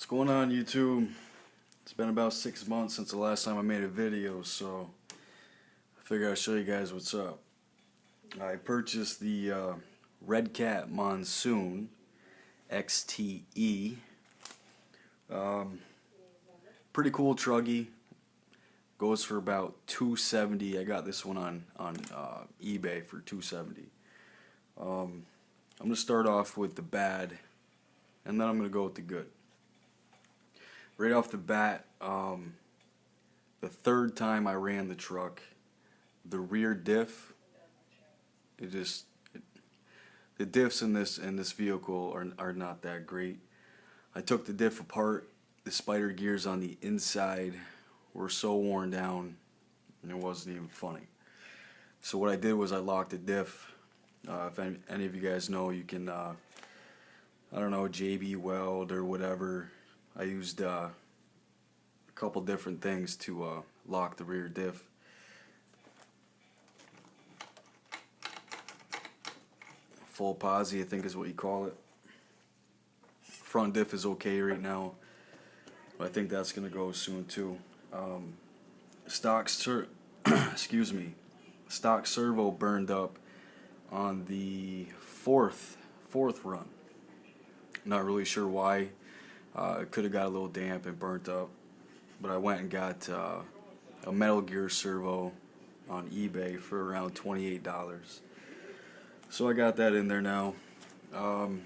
What's going on, YouTube? It's been about 6 months since the last time I made a video, so I figured I'd show you guys what's up. I purchased the Redcat Monsoon XTE. Pretty cool truggy. Goes for about $270. I got this one on eBay for $270. I'm gonna start off with the bad, and then I'm gonna go with the good. Right off the bat, the third time I ran the truck, the rear diff, the diffs in this vehicle are not that great. I took the diff apart. The spider gears on the inside were so worn down, and it wasn't even funny. So what I did was I locked the diff. If any of you guys know, you can, I don't know, JB Weld or whatever. I used a couple different things to lock the rear diff. Full posi, I think is what you call it. Front diff is okay right now, but I think that's gonna go soon too. Excuse me, stock servo burned up on the fourth run. Not really sure why. It could have got a little damp and burnt up, but I went and got a metal gear servo on eBay for around $28. So I got that in there now. And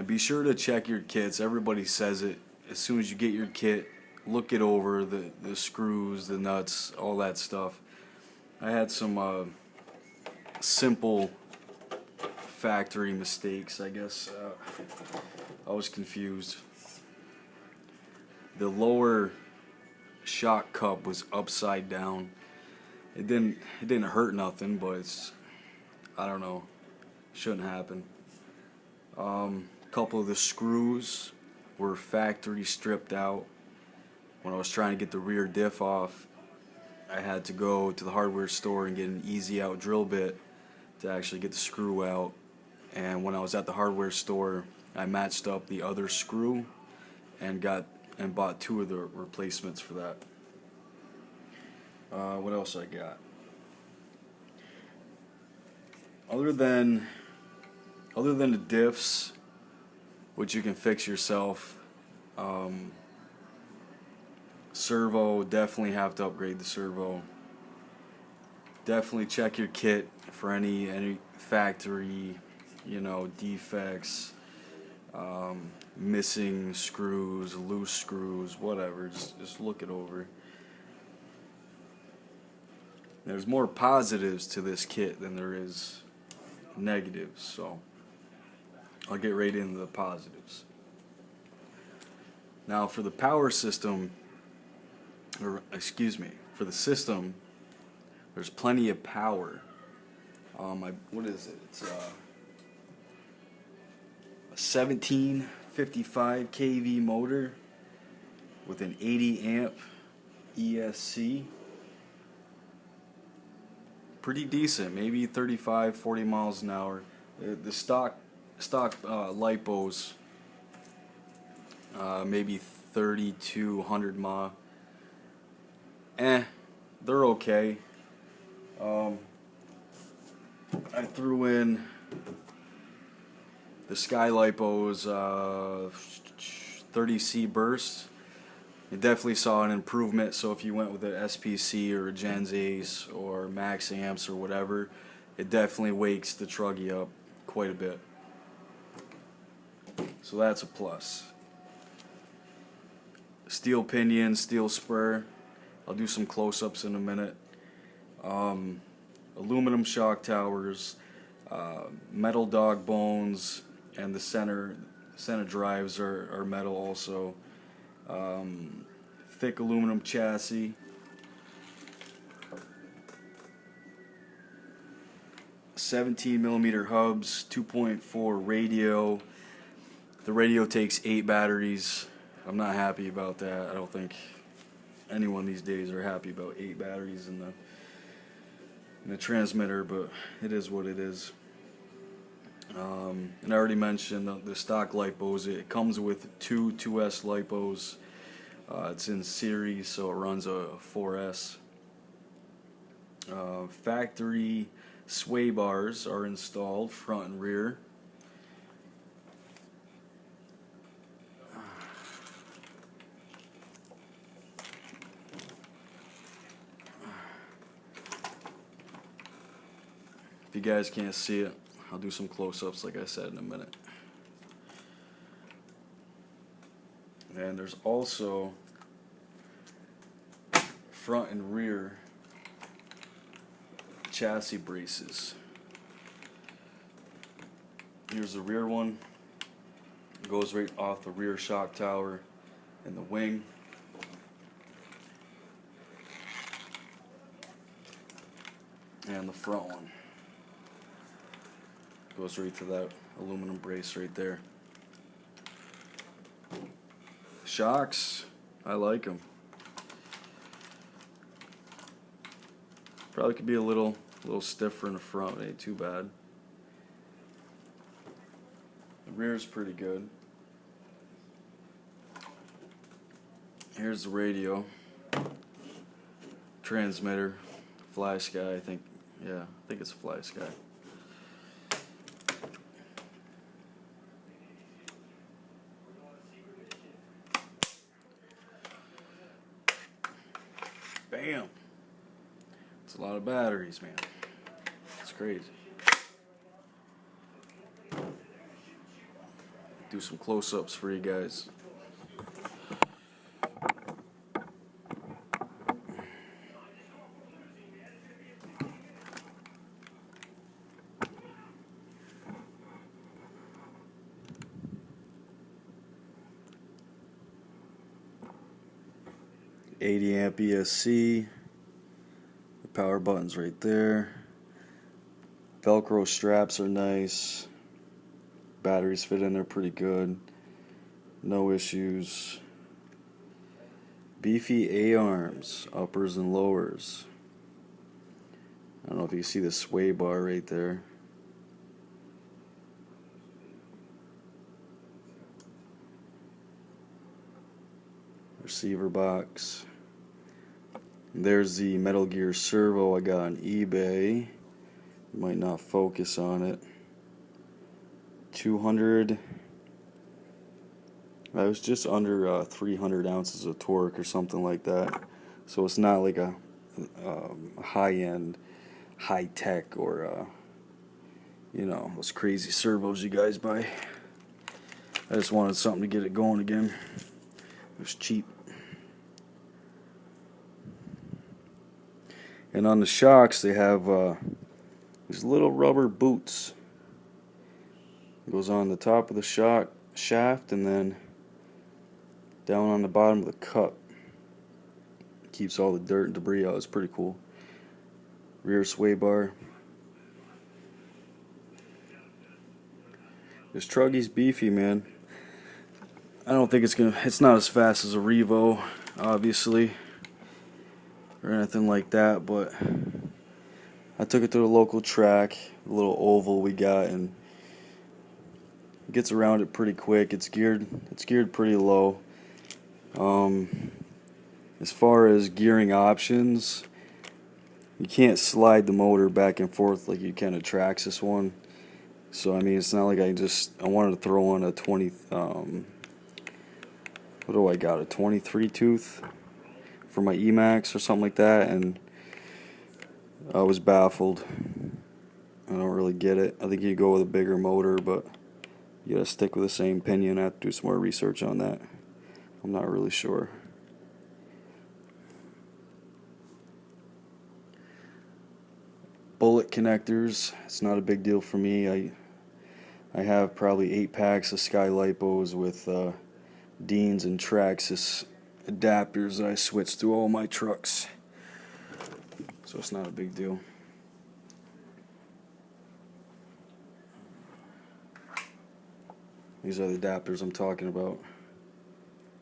be sure to check your kits. Everybody says it. As soon as you get your kit, look it over, the screws, the nuts, all that stuff. I had some simple factory mistakes, I guess. I was confused. The lower shock cup was upside down. It didn't hurt nothing, but I don't know, shouldn't happen. Couple of the screws were factory stripped out. When I was trying to get the rear diff off, I had to go to the hardware store and get an easy out drill bit to actually get the screw out. And when I was at the hardware store, I matched up the other screw and bought two of the replacements for that. What else I got? Other than the diffs, which you can fix yourself, servo, definitely have to upgrade the servo. Definitely check your kit for any factory, defects, missing screws, loose screws, whatever. Just look it over. There's more positives to this kit than there is negatives, so I'll get right into the positives. Now for the power system, for the system, there's plenty of power. What is it? It's a 1755 kV motor with an 80 amp ESC. Pretty decent, maybe 35-40 miles an hour. The stock lipos, maybe 3200 mah. They're okay. I threw in the Sky Lipos 30C burst. You definitely saw an improvement. So if you went with an SPC or a Gens Ace or Max Amps or whatever, it definitely wakes the truggy up quite a bit. So that's a plus. Steel pinion, steel spur. I'll do some close-ups in a minute. Aluminum shock towers, metal dog bones, and the center drives are metal also. Thick aluminum chassis. $17mm hubs, 2.4 radio. The radio takes 8 batteries. I'm not happy about that. I don't think anyone these days are happy about 8 batteries in the transmitter, but it is what it is. And I already mentioned the stock lipos. It comes with two 2S lipos. It's in series, so it runs a 4S. Factory sway bars are installed, front and rear. If you guys can't see it, I'll do some close-ups like I said in a minute. And there's also front and rear chassis braces. Here's the rear one. It goes right off the rear shock tower and the wing. And the front one goes right to that aluminum brace right there. Shocks, I like them. Probably could be a little stiffer in the front, ain't too bad. The rear's pretty good. Here's the radio, transmitter, Fly Sky. I think it's a Fly Sky. Bam! It's a lot of batteries, man. It's crazy. Do some close-ups for you guys. .80 amp ESC. The power button's right there. Velcro straps are nice. Batteries fit in there pretty good. No issues. Beefy A-arms, uppers and lowers. I don't know if you can see the sway bar right there. Receiver box. There's the Metal Gear servo I got on eBay. Might not focus on it. 200. I was just under 300 ounces of torque or something like that. So it's not like a high-end, high-tech or those crazy servos you guys buy. I just wanted something to get it going again. It was cheap. And on the shocks they have these little rubber boots. It goes on the top of the shock shaft and then down on the bottom of the cup. Keeps all the dirt and debris out. It's pretty cool. Rear sway bar. This truggy's beefy, man. I don't think it's not as fast as a Revo, obviously, or anything like that, but I took it to the local track, the little oval we got, and it gets around it pretty quick. It's geared pretty low. As far as gearing options, you can't slide the motor back and forth like you can a Traxxas one. So I mean, it's not like I wanted to throw on a 20. What do I got? A 23 tooth for my Emax or something like that, and I was baffled. I don't really get it. I think you go with a bigger motor, but you gotta stick with the same pinion. I have to do some more research on that. I'm not really sure. Bullet connectors. It's not a big deal for me. I have probably 8 packs of Sky Lipos with Deans and Traxxas adapters that I switch through all my trucks. So it's not a big deal. These are the adapters I'm talking about.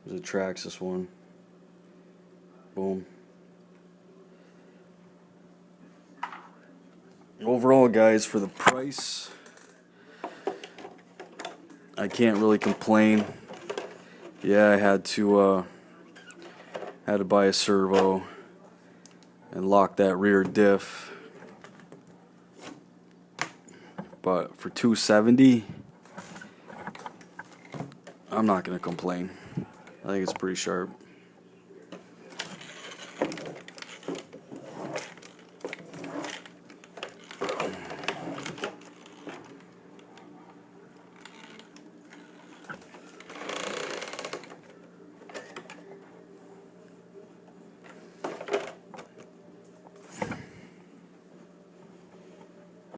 There's a Traxxas one. Boom. Overall, guys, for the price, I can't really complain. Yeah, I had to buy a servo and lock that rear diff. But for $270, I'm not gonna complain. I think it's pretty sharp.